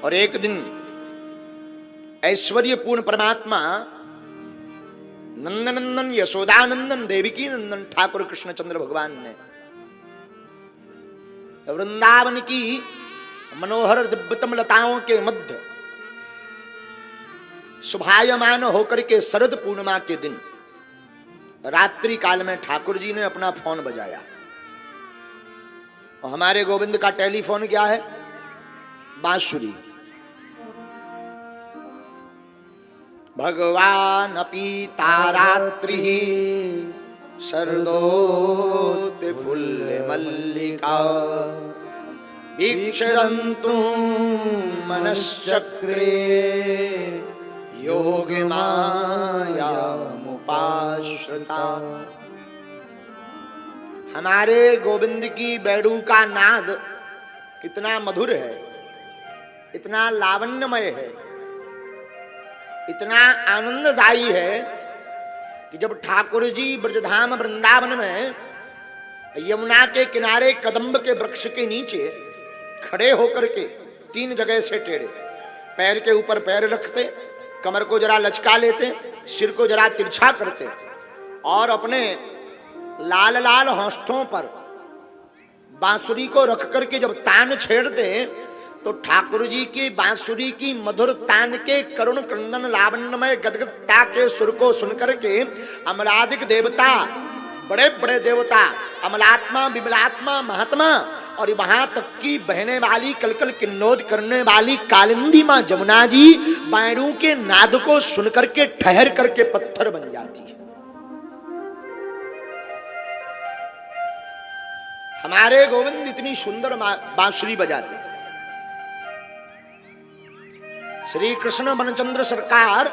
और एक दिन ऐश्वर्यपूर्ण परमात्मा नंदनंदन यशोदानंदन देवकी नंदन ठाकुर कृष्णचंद्र भगवान ने वृंदावन की मनोहर दिव्यतम लताओं के मध्य शुभायमान होकर के शरद पूर्णिमा के दिन रात्रि काल में ठाकुर जी ने अपना फोन बजाया। और हमारे गोविंद का टेलीफोन क्या है? बांसुरी। भगवान अपि तारात्रि शरदोत्ति फुल्ल मल्लिका वीक्षरन्तु मनश्चक्रे योग माया मुपाश्रिता। हमारे गोविंद की बैडू का नाद कितना मधुर है, इतना लावण्यमय है, इतना आनंददायी है कि जब ठाकुर जी ब्रजधाम वृंदावन में यमुना के किनारे कदम्ब के वृक्ष के नीचे खड़े होकर के तीन जगह से टेढ़े पैर के ऊपर पैर रखते, कमर को जरा लचका लेते, सिर को जरा तिरछा करते और अपने लाल लाल होंठों पर बांसुरी को रख करके जब तान छेड़ते तो ठाकुर जी की बांसुरी की मधुर तान के करुण क्रंदन लावण्यमय गदगदता के सुर को सुनकर के अमलादिक देवता, बड़े बड़े देवता, अमलात्मा विमलात्मा महात्मा और वहां तक की बहने वाली कलकल किन्नौद करने वाली कालिंदी मां जमुना जी बैरू के नाद को सुनकर के ठहर करके पत्थर बन जाती है। हमारे गोविंद इतनी सुंदर बांसुरी बजाते। श्री कृष्ण बनचंद्र सरकार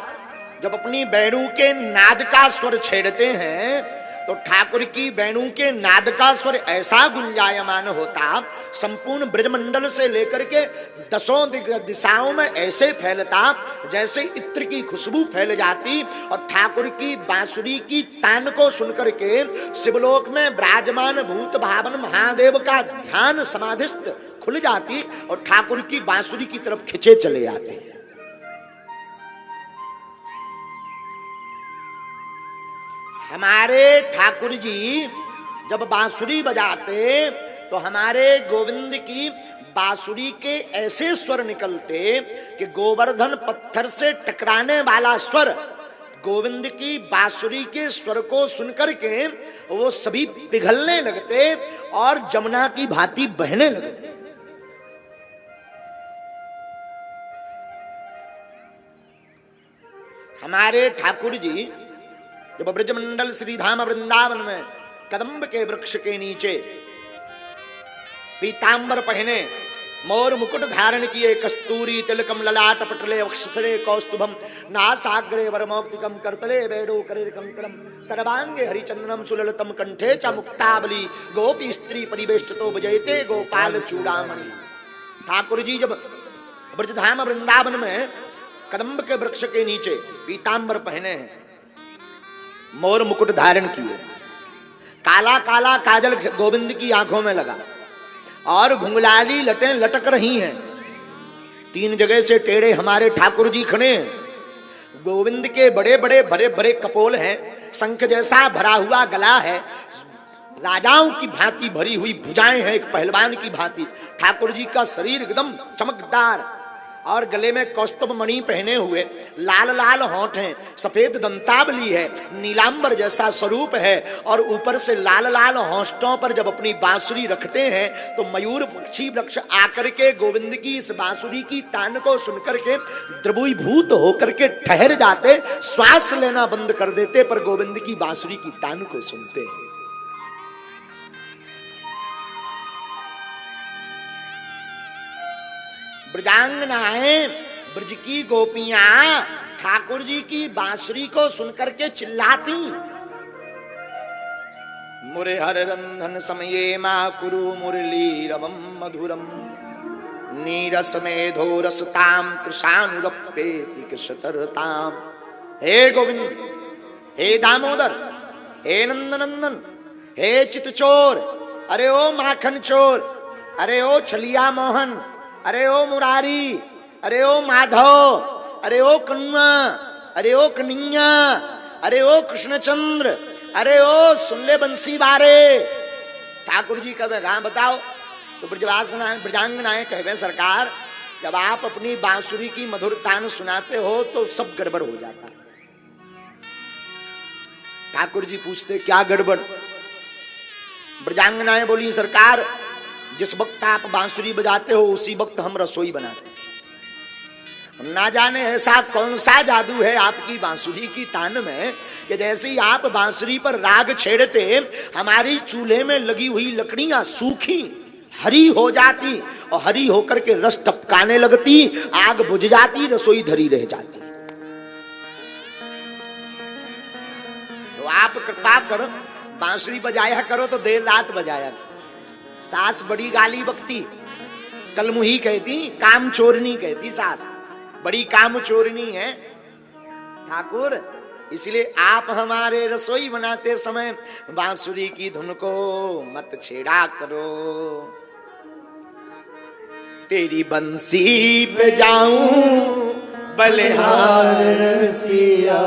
जब अपनी बैणु के नाद का स्वर छेड़ते हैं तो ठाकुर की बैणु के नाद का स्वर ऐसा गुंजायमान होता, संपूर्ण ब्रजमंडल से लेकर के दसों दिशाओं में ऐसे फैलता जैसे इत्र की खुशबू फैल जाती। और ठाकुर की बांसुरी की तान को सुनकर के शिवलोक में विराजमान भूत भावन महादेव का ध्यान समाधिस्थ खुल जाती और ठाकुर की बांसुरी की तरफ खिंचे चले आते। हमारे ठाकुर जी जब बांसुरी बजाते तो हमारे गोविंद की बांसुरी के ऐसे स्वर निकलते कि गोवर्धन पत्थर से टकराने वाला स्वर गोविंद की बांसुरी के स्वर को सुनकर के वो सभी पिघलने लगते और जमुना की भांति बहने लगते। हमारे ठाकुर जी जब ब्रजमंडल श्रीधाम वृंदावन में कदम्ब के वृक्ष के नीचे पीतांबर पहने, मोर मुकुट धारण किए, कस्तूरी तिलकम ललाट पटले वक्षस्थले कौस्तुभम नासाग्रे वरमौक्तिकम करतले वेणु करे कंकणम सर्वांगे हरिचंदनम सुललितम कंठे च मुक्तावली गोपी स्त्री परिवेष्टितो बजयते गोपाल चूड़ामणि। ठाकुर जी जब ब्रजधाम वृंदावन में कदम्ब के वृक्ष के नीचे पीतांबर पहने हैं, मोर मुकुट धारण किए, काला काला काजल गोविंद की आंखों में लगा और घुंघलाली लटें लटक रही हैं। तीन जगह से टेढ़े हमारे ठाकुर जी खड़े हैं। गोविंद के बड़े बड़े भरे भरे कपोल हैं, शंख जैसा भरा हुआ गला है, राजाओं की भांति भरी हुई भुजाएं हैं, एक पहलवान की भांति। ठाकुर जी का शरीर एकदम चमकदार और गले में कौस्तुभ मणि पहने हुए, लाल लाल होंठ हैं, सफेद दंतावली है, नीलांबर जैसा स्वरूप है और ऊपर से लाल लाल होंठों पर जब अपनी बांसुरी रखते हैं तो मयूर पक्षी वृक्ष आकर के गोविंद की इस बांसुरी की तान को सुनकर के द्रवीभूत होकर के ठहर जाते, श्वास लेना बंद कर देते, पर गोविंद की बांसुरी की तान को सुनते हैं। ब्रजांगनाएं, ब्रज की गोपियां ठाकुर जी की बांसुरी को सुनकर के चिल्लाती, मुरे हर रंधन समये मा कुरु मुरली रवम मधुरम नीरस मेधो रसताम कृशानुरप्येति कृशतरताम। हे गोविंद, हे दामोदर, हे नंदनंदन, हे चितचोर, अरे ओ माखन चोर, अरे ओ छलिया मोहन, अरे ओ मुरारी, अरे ओ माधव, अरे ओ कन्वा, अरे ओ कन्हैया, अरे ओ कृष्णचंद्र, अरे ओ सुन ले बंसी बारे। ठाकुर जी कहे हाँ बताओ। तो ब्रजांगनाएं कहवे सरकार, जब आप अपनी बांसुरी की मधुर तान सुनाते हो तो सब गड़बड़ हो जाता। ठाकुर जी पूछते क्या गड़बड़? ब्रजांगनाएं बोली सरकार, जिस वक्त आप बांसुरी बजाते हो उसी वक्त हम रसोई बनाते हैं। ना जाने ऐसा कौन सा जादू है आपकी बांसुरी की तान में कि जैसे ही आप बांसुरी पर राग छेड़ते हमारी चूल्हे में लगी हुई लकड़ियां सूखी हरी हो जाती और हरी होकर के रस टपकाने लगती, आग बुझ जाती, रसोई धरी रह जाती। तो आप कृपा कर बांसुरी बजाया करो तो देर रात बजाया करो। सास बड़ी गाली बकती, कलमुही कहती, काम चोरनी कहती सास, बड़ी काम चोरनी है ठाकुर। इसलिए आप हमारे रसोई बनाते समय बांसुरी की धुन को मत छेड़ा करो। तेरी बंसी पे जाऊं बलिहार सिया।